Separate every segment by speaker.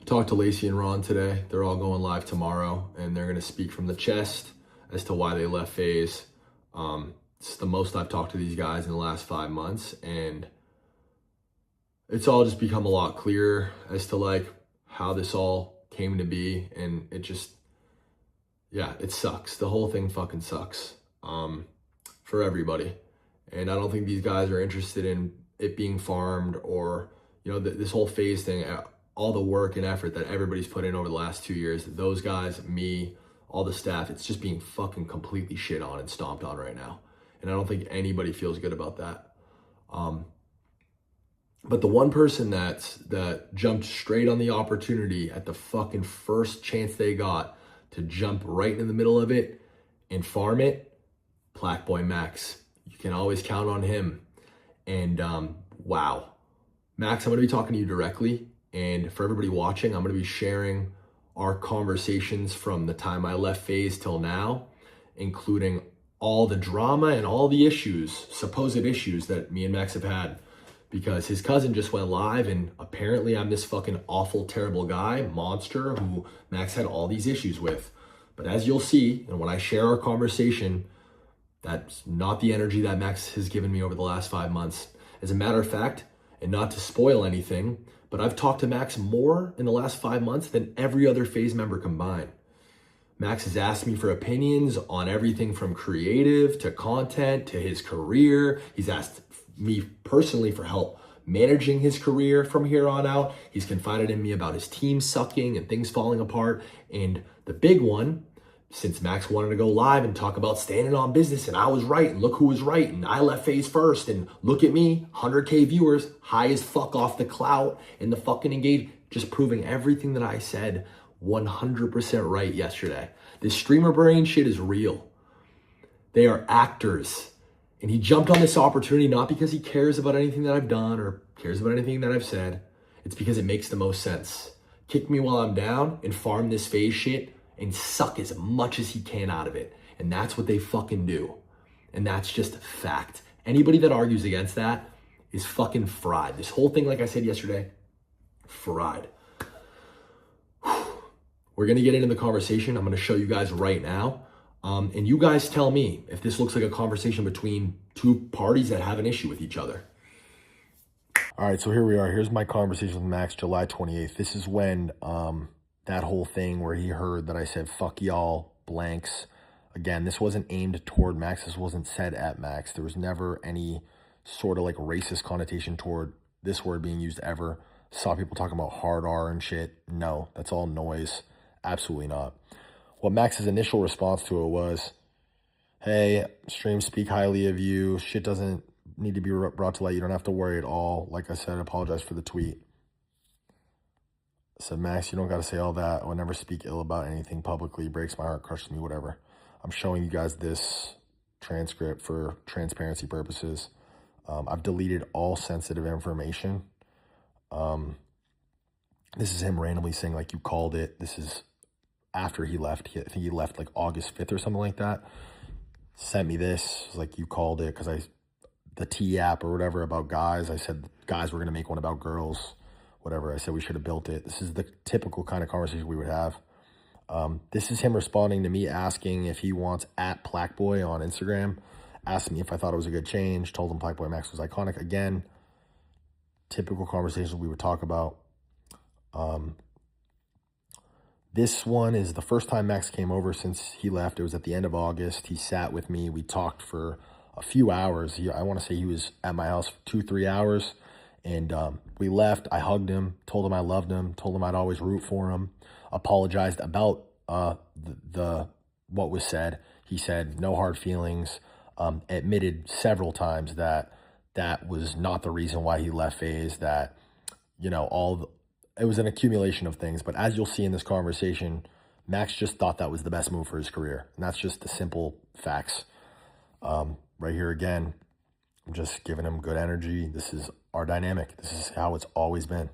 Speaker 1: Talked to Lacey and Ron today. They're all going live tomorrow, and they're going to speak from the chest as to why they left FaZe. It's the most I've talked to these guys in the last 5 months, and it's all just become a lot clearer as to like how this all came to be, and it just, yeah, it sucks. The whole thing fucking sucks for everybody, and I don't think these guys are interested in it being farmed or, you know, this whole FaZe thing. All the work and effort that everybody's put in over the last 2 years, those guys, me, all the staff, it's just being fucking completely shit on and stomped on right now. And I don't think anybody feels good about that. But the one person that jumped straight on the opportunity at the fucking first chance they got to jump right in the middle of it and farm it, PlaqueboyMax. You can always count on him. And wow. Max, I'm going to be talking to you directly. And for everybody watching, I'm going to be sharing our conversations from the time I left FaZe till now, including all the drama and all the issues, supposed issues that me and Max have had, because his cousin just went live and apparently I'm this fucking awful, terrible guy, monster who Max had all these issues with. But as you'll see, and when I share our conversation, that's not the energy that Max has given me over the last 5 months. As a matter of fact, and not to spoil anything, but I've talked to Max more in the last 5 months than every other FaZe member combined. Max has asked me for opinions on everything from creative to content to his career. He's asked me personally for help managing his career from here on out. He's confided in me about his team sucking and things falling apart. And the big one, since Max wanted to go live and talk about standing on business and I was right and look who was right and I left FaZe first and look at me, 100K viewers, high as fuck off the clout and the fucking engage, just proving everything that I said 100% right yesterday. This streamer brain shit is real. They are actors. And he jumped on this opportunity not because he cares about anything that I've done or cares about anything that I've said. It's because it makes the most sense. Kick me while I'm down and farm this FaZe shit and suck as much as he can out of it. And that's what they fucking do. And that's just fact. Anybody that argues against that is fucking fried. This whole thing, like I said yesterday, fried. We're gonna get into the conversation. I'm gonna show you guys right now. And you guys tell me if this looks like a conversation between two parties that have an issue with each other. All right, so here we are. Here's my conversation with Max, July 28th. This is when that whole thing where he heard that I said, fuck y'all, blanks. Again, this wasn't aimed toward Max. This wasn't said at Max. There was never any sort of like racist connotation toward this word being used ever. Saw people talking about hard R and shit. No, that's all noise. Absolutely not. What Max's initial response to it was, hey, stream speak highly of you. Shit doesn't need to be brought to light. You don't have to worry at all. Like I said, I apologize for the tweet. I said, Max, you don't got to say all that. I would never speak ill about anything publicly. Breaks my heart, crushes me, whatever. I'm showing you guys this transcript for transparency purposes. I've deleted all sensitive information. This is him randomly saying, like, you called it. This is after he left. I think he left like August 5th or something like that. Sent me this. Like, you called it because the T app or whatever about guys. I said guys were going to make one about girls. Whatever. I said we should have built it. This is the typical kind of conversation we would have. This is him responding to me asking if he wants at PlaqueboyMax on Instagram. Asked me if I thought it was a good change. Told him PlaqueboyMax was iconic. Again, typical conversations we would talk about. This one is the first time Max came over since he left. It was at the end of August. He sat with me. We talked for a few hours. I want to say he was at my house for 2-3 hours. And we left. I hugged him, told him I loved him, told him I'd always root for him, apologized about what was said. He said no hard feelings, admitted several times that that was not the reason why he left FaZe, that, you know, it was an accumulation of things. But as you'll see in this conversation, Max just thought that was the best move for his career. And that's just the simple facts. Right here again, I'm just giving him good energy. This is our dynamic. This is how it's always been.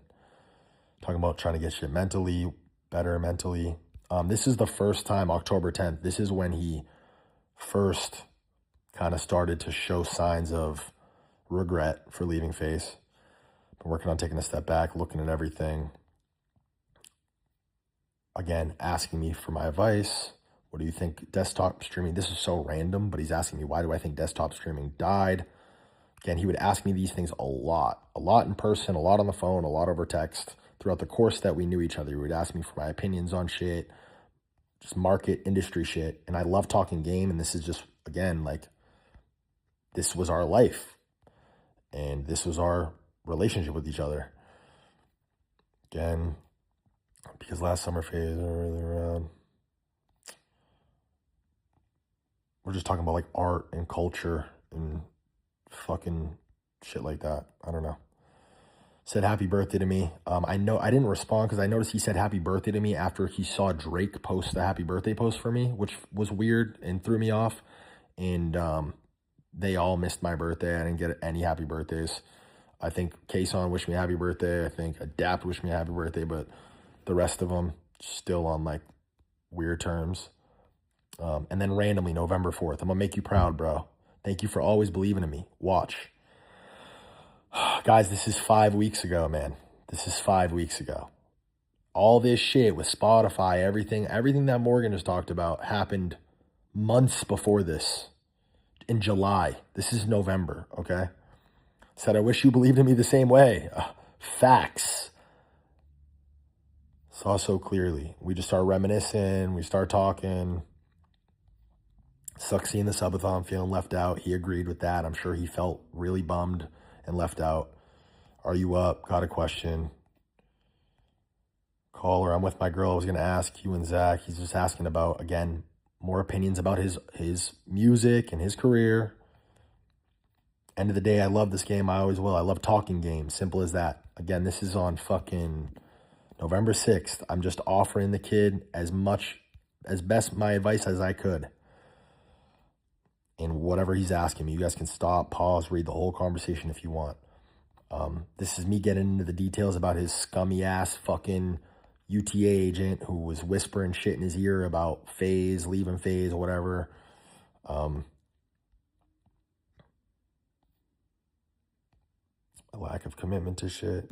Speaker 1: Talking about trying to get shit mentally, better mentally. This is the first time, October 10th, this is when he first kind of started to show signs of regret for leaving FaZe. Been working on taking a step back, looking at everything.
Speaker 2: again, asking me for my advice. What do you think desktop streaming? This is so random, but he's asking me, why do I think desktop streaming died? Again, he would ask me these things a lot in person, a lot on the phone, a lot over text. Throughout the course that we knew each other, he would ask me for my opinions on shit, just market, industry shit. And I love talking game. And this is just, again, like, this was our life. And this was our relationship with each other. Again, because last summer FaZe are really around. We're just talking about like art and culture and fucking shit like that. I don't know. Said happy birthday to me. I know I didn't respond because I noticed he said happy birthday to me after he saw Drake post the happy birthday post for me, which was weird and threw me off. And they all missed my birthday. I didn't get any happy birthdays. I think Kason wished me a happy birthday. I think Adapt wished me a happy birthday, but the rest of them still on like weird terms. And then randomly, November 4th, I'm going to make you proud, bro. Thank you for always believing in me. Watch. Guys, this is 5 weeks ago, man. This is 5 weeks ago. All this shit with Spotify, everything that Morgan just talked about happened months before this. In July. This is November, okay? Said, I wish you believed in me the same way. Facts. Saw so clearly. We just start reminiscing. We start talking. Sucks seeing the subathon, feeling left out. He agreed with that. I'm sure he felt really bummed and left out. Are you up? Got a question. Caller, I'm with my girl. I was going to ask you and Zach. He's just asking about, again, more opinions about his music and his career. End of the day, I love this game. I always will. I love talking games. Simple as that. Again, this is on fucking November 6th. I'm just offering the kid as best my advice as I could. And whatever he's asking me, you guys can stop, pause, read the whole conversation if you want. This is me getting into the details about his scummy ass fucking UTA agent who was whispering shit in his ear about FaZe, leaving FaZe, or whatever. A lack of commitment to shit.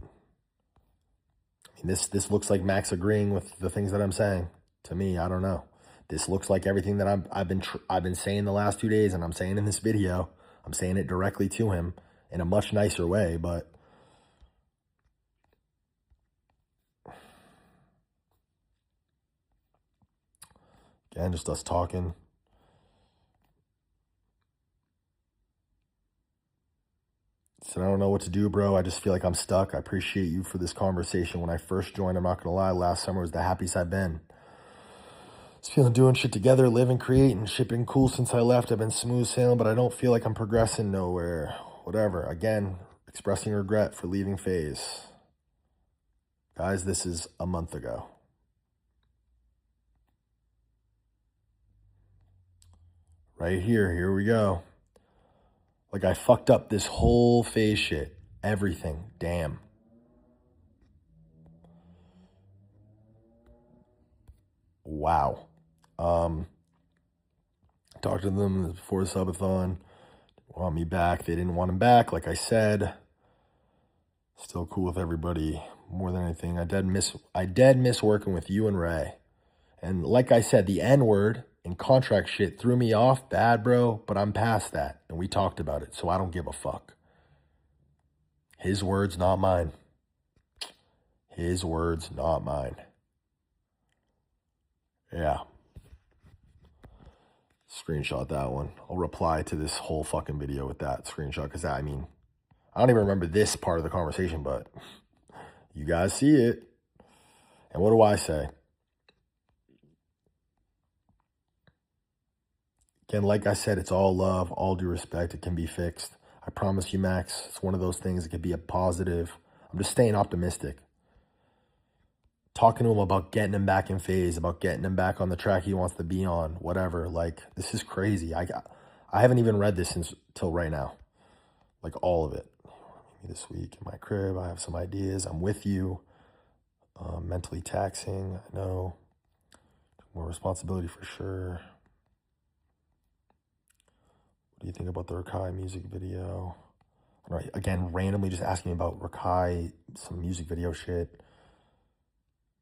Speaker 2: I mean, this looks like Max agreeing with the things that I'm saying. To me, I don't know. This looks like everything that I've been saying the last 2 days, and I'm saying in this video. I'm saying it directly to him in a much nicer way, but again, just us talking. Said, I don't know what to do, bro. I just feel like I'm stuck. I appreciate you for this conversation. When I first joined, I'm not going to lie, last summer was the happiest I've been. Just feeling doing shit together, living, creating, shipping cool since I left. I've been smooth sailing, but I don't feel like I'm progressing nowhere. Whatever. Again, expressing regret for leaving FaZe. Guys, this is a month ago. Right here we go. Like, I fucked up this whole FaZe shit. Everything. Damn. Wow. Talked to them before the subathon. Want me back. They didn't want him back, like I said. Still cool with everybody. More than anything, I dead miss working with you and Ray. And like I said, the N-word and contract shit threw me off bad, bro, but I'm past that. And we talked about it, so I don't give a fuck. His words, not mine. His words, not mine. Yeah. Screenshot that one. I'll reply to this whole fucking video with that screenshot, because I mean, I don't even remember this part of the conversation, but you guys see it. And what do I say? Again, like I said, it's all love, all due respect. It can be fixed. I promise you, Max, it's one of those things that could be a positive. I'm just staying optimistic. Talking to him about getting him back in FaZe, about getting him back on the track he wants to be on, whatever. Like, this is crazy. I haven't even read this till right now. Like, all of it. Maybe this week in my crib, I have some ideas. I'm with you. Mentally taxing, I know. More responsibility for sure. What do you think about the Rakai music video? I don't know, again, randomly just asking me about Rakai, some music video shit.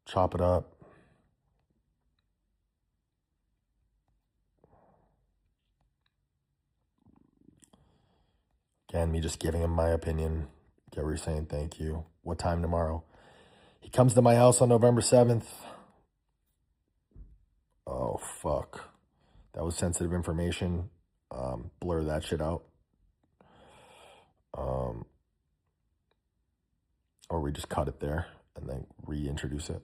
Speaker 2: Chop it up. Again, me just giving him my opinion. Get what you're saying. Thank you. What time tomorrow? He comes to my house on November 7th. Oh, fuck. That was sensitive information. Blur that shit out. Or we just cut it there and then reintroduce it.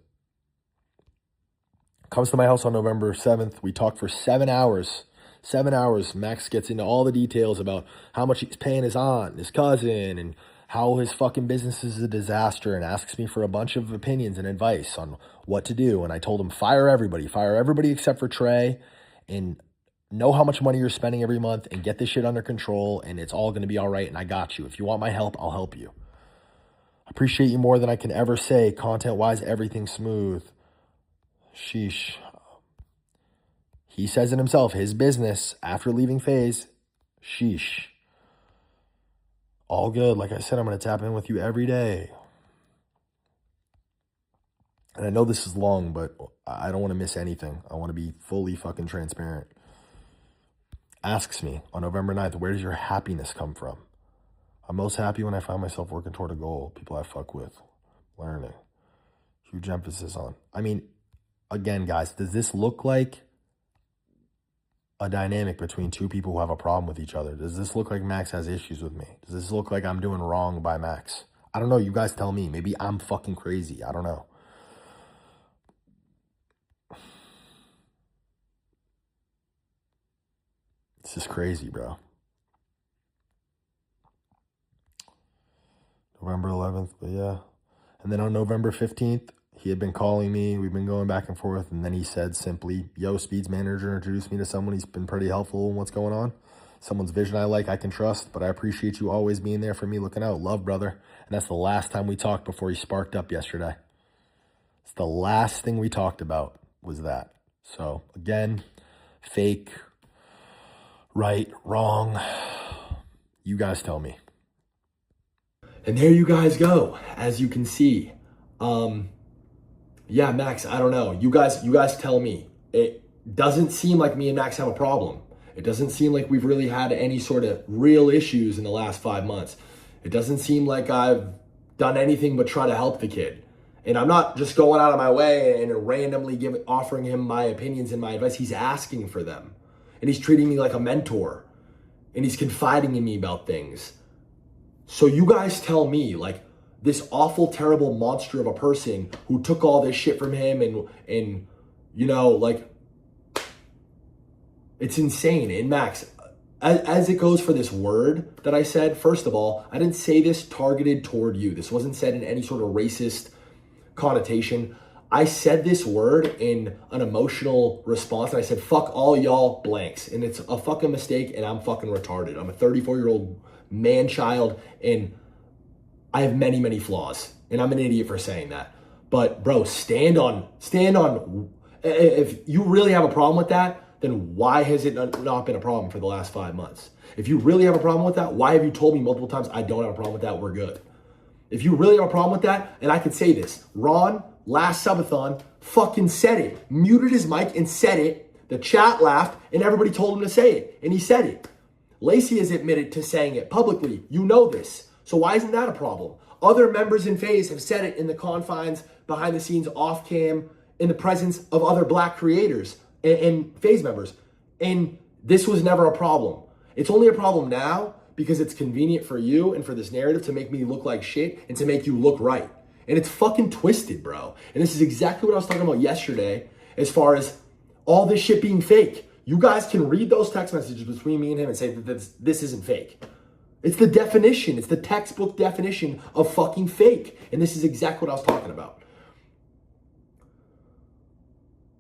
Speaker 2: Comes to my house on November 7th. We talk for 7 hours. 7 hours. Max gets into all the details about how much he's paying his aunt, his cousin, and how his fucking business is a disaster, and asks me for a bunch of opinions and advice on what to do. And I told him, fire everybody except for Trey, and know how much money you're spending every month and get this shit under control, and it's all going to be all right, and I got you. If you want my help, I'll help you. I appreciate you more than I can ever say. Content-wise, everything's smooth. Sheesh. He says it himself, his business, after leaving FaZe, sheesh. All good. Like I said, I'm going to tap in with you every day. And I know this is long, but I don't want to miss anything. I want to be fully fucking transparent. Asks me on November 9th, where does your happiness come from? I'm most happy when I find myself working toward a goal. People I fuck with. Learning. Huge emphasis on. I mean, again, guys, does this look like a dynamic between two people who have a problem with each other? Does this look like Max has issues with me? Does this look like I'm doing wrong by Max? I don't know. You guys tell me. Maybe I'm fucking crazy. I don't know. It's just crazy, bro. November 11th, but yeah. And then on November 15th, he had been calling me. We've been going back and forth. And then he said simply, yo, Speed's manager introduced me to someone. He's been pretty helpful in what's going on. Someone's vision I like, I can trust. But I appreciate you always being there for me, looking out. Love, brother. And that's the last time we talked before he sparked up yesterday. It's the last thing we talked about was that. So, again, fake, right, wrong. You guys tell me.
Speaker 1: And there you guys go. As you can see, yeah, Max, I don't know. You guys tell me. It doesn't seem like me and Max have a problem. It doesn't seem like we've really had any sort of real issues in the last 5 months. It doesn't seem like I've done anything but try to help the kid. And I'm not just going out of my way and randomly offering him my opinions and my advice. He's asking for them. And he's treating me like a mentor. And he's confiding in me about things. So you guys tell me, like, this awful, terrible monster of a person who took all this shit from him and you know, like, it's insane. And Max, as it goes for this word that I said, first of all, I didn't say this targeted toward you. This wasn't said in any sort of racist connotation. I said this word in an emotional response, and I said, fuck all y'all blanks. And it's a fucking mistake, and I'm fucking retarded. I'm a 34-year-old man-child, and I have many, many flaws, and I'm an idiot for saying that. But bro, stand on. If you really have a problem with that, then why has it not been a problem for the last 5 months? If you really have a problem with that, why have you told me multiple times I don't have a problem with that? We're good. If you really have a problem with that, and I can say this, Ron last subathon fucking said it, muted his mic and said it. The chat laughed, and everybody told him to say it, and he said it. Lacey has admitted to saying it publicly. You know this. So why isn't that a problem? Other members in FaZe have said it in the confines, behind the scenes, off cam, in the presence of other black creators and FaZe members. And this was never a problem. It's only a problem now because it's convenient for you and for this narrative to make me look like shit and to make you look right. And it's fucking twisted, bro. And this is exactly what I was talking about yesterday as far as all this shit being fake. You guys can read those text messages between me and him and say that this isn't fake. It's the definition. It's the textbook definition of fucking fake. And this is exactly what I was talking about.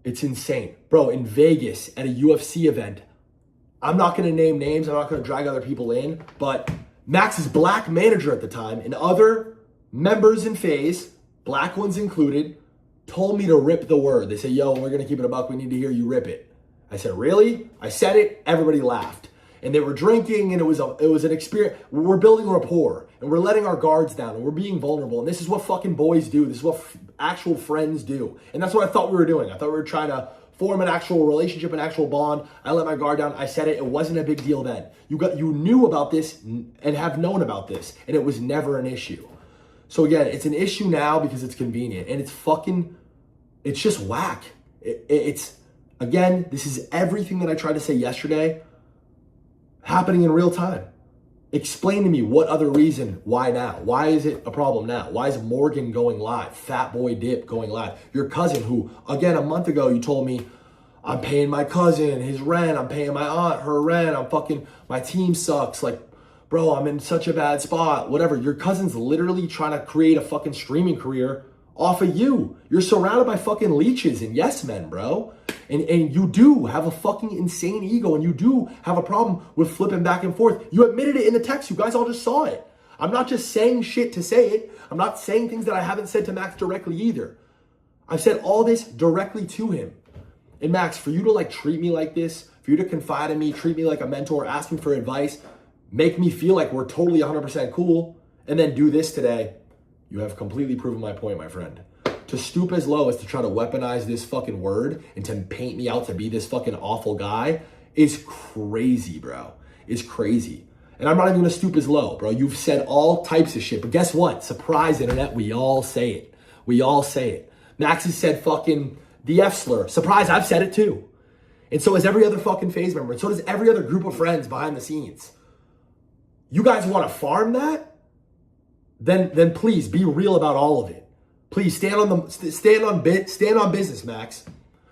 Speaker 1: It's insane. Bro, in Vegas at a UFC event, I'm not going to name names. I'm not going to drag other people in. But Max's black manager at the time and other members in FaZe, black ones included, told me to rip the word. They say, yo, we're going to keep it a buck. We need to hear you rip it. I said, really? I said it. Everybody laughed. And they were drinking, and it was an experience. We're building rapport, and we're letting our guards down, and we're being vulnerable. And this is what fucking boys do. This is what actual friends do. And that's what I thought we were doing. I thought we were trying to form an actual relationship, an actual bond. I let my guard down. I said it. It wasn't a big deal then. You knew about this and have known about this, and it was never an issue. So again, it's an issue now because it's convenient, and it's just whack. Again, this is everything that I tried to say yesterday happening in real time. Explain to me what other reason, why now? Why is it a problem now? Why is Morgan going live? Fat Boy Dip going live? Your cousin who, again, a month ago, you told me, I'm paying my cousin his rent, I'm paying my aunt her rent, my team sucks. Like, bro, I'm in such a bad spot, whatever. Your cousin's literally trying to create a fucking streaming career off of you. You're surrounded by fucking leeches and yes men, bro. And you do have a fucking insane ego, and you do have a problem with flipping back and forth. You admitted it in the text. You guys all just saw it. I'm not just saying shit to say it. I'm not saying things that I haven't said to Max directly either. I've said all this directly to him. And Max, for you to like treat me like this, for you to confide in me, treat me like a mentor, ask me for advice, make me feel like we're totally 100% cool, and then do this today, you have completely proven my point, my friend. To stoop as low as to try to weaponize this fucking word and to paint me out to be this fucking awful guy is crazy, bro. Is crazy. And I'm not even gonna stoop as low, bro. You've said all types of shit, but guess what? Surprise, internet, we all say it. We all say it. Max has said fucking the F slur. Surprise, I've said it too. And so has every other fucking FaZe member. And so does every other group of friends behind the scenes. You guys wanna farm that? Then please be real about all of it. Please stand on business, Max.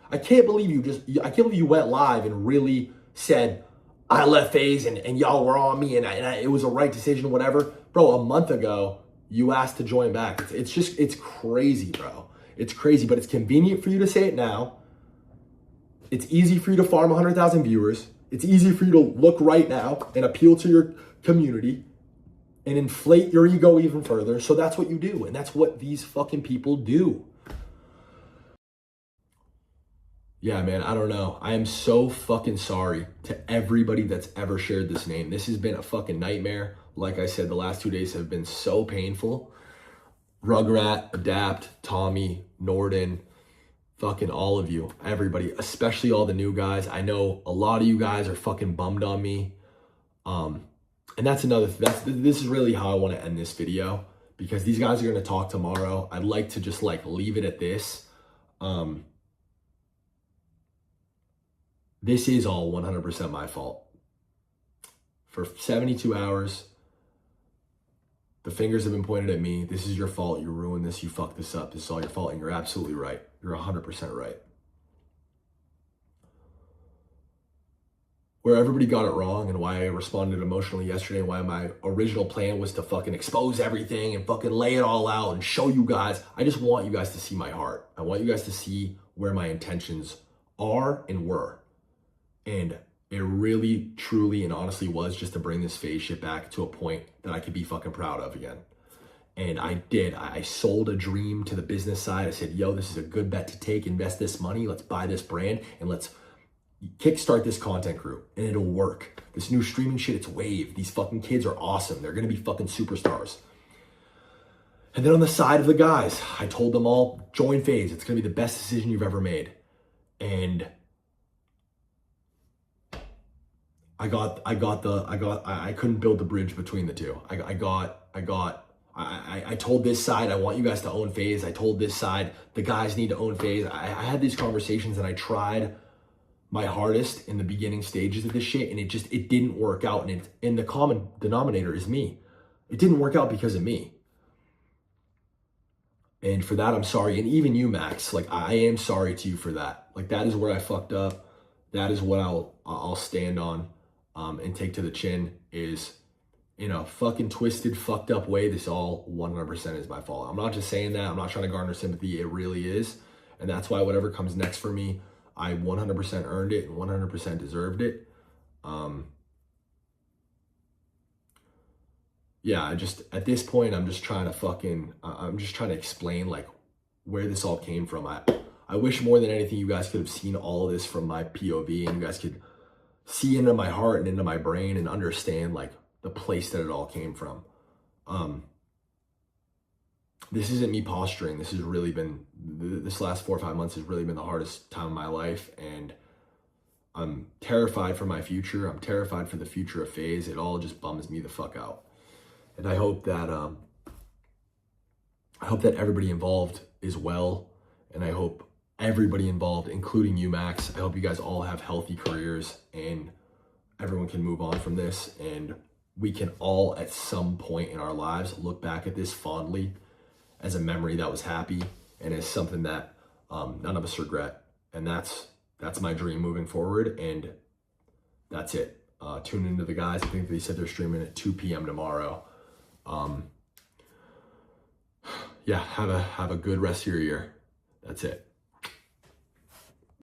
Speaker 1: I can't believe you went live and really said, I left FaZe and y'all were on me and it was a right decision, whatever. Bro, a month ago, you asked to join back. It's crazy, bro. It's crazy, but it's convenient for you to say it now. It's easy for you to farm 100,000 viewers. It's easy for you to look right now and appeal to your community and inflate your ego even further. So that's what you do. And that's what these fucking people do. Yeah, man, I don't know. I am so fucking sorry to everybody that's ever shared this name. This has been a fucking nightmare. Like I said, the last 2 days have been so painful. Rugrat, Adapt, Tommy, Norden, fucking all of you, everybody, especially all the new guys. I know a lot of you guys are fucking bummed on me. And that's this is really how I want to end this video, because these guys are going to talk tomorrow. I'd like to just like leave it at this. This is all 100% my fault. For 72 hours, the fingers have been pointed at me. This is your fault. You ruined this. You fucked this up. This is all your fault. And you're absolutely right. You're 100% right. Where everybody got it wrong and why I responded emotionally yesterday, and why my original plan was to fucking expose everything and fucking lay it all out and show you guys. I just want you guys to see my heart. I want you guys to see where my intentions are and were. And it really, truly, and honestly was just to bring this FaZe shit back to a point that I could be fucking proud of again. And I did. I sold a dream to the business side. I said, yo, this is a good bet to take. Invest this money. Let's buy this brand and let's kickstart this content crew, and it'll work. This new streaming shit, it's wave. These fucking kids are awesome. They're gonna be fucking superstars. And then on the side of the guys, I told them all, join FaZe. It's gonna be the best decision you've ever made. And I couldn't build the bridge between the two. I told this side, I want you guys to own FaZe. I told this side, the guys need to own FaZe. I had these conversations and I tried my hardest in the beginning stages of this shit, and it didn't work out. And the common denominator is me. It didn't work out because of me. And for that, I'm sorry. And even you, Max, like I am sorry to you for that. Like that is where I fucked up. That is what I'll stand on and take to the chin, is in a fucking twisted, fucked up way. This all 100% is my fault. I'm not just saying that. I'm not trying to garner sympathy. It really is. And that's why whatever comes next for me, I 100% earned it and 100% deserved it. Yeah, at this point, I'm just trying to explain like where this all came from. I wish more than anything you guys could have seen all of this from my POV, and you guys could see into my heart and into my brain and understand like the place that it all came from. this isn't me posturing. This has really been, this last 4 or 5 months has really been the hardest time of my life. And I'm terrified for my future. I'm terrified for the future of FaZe. It all just bums me the fuck out. And I hope that everybody involved is well. And I hope everybody involved, including you, Max, I hope you guys all have healthy careers and everyone can move on from this. And we can all, at some point in our lives, look back at this fondly as a memory that was happy and as something that none of us regret. And that's my dream moving forward. And that's it. Tune into the guys. I think they said they're streaming at 2 p.m. tomorrow. Yeah, have a good rest of your year. That's it.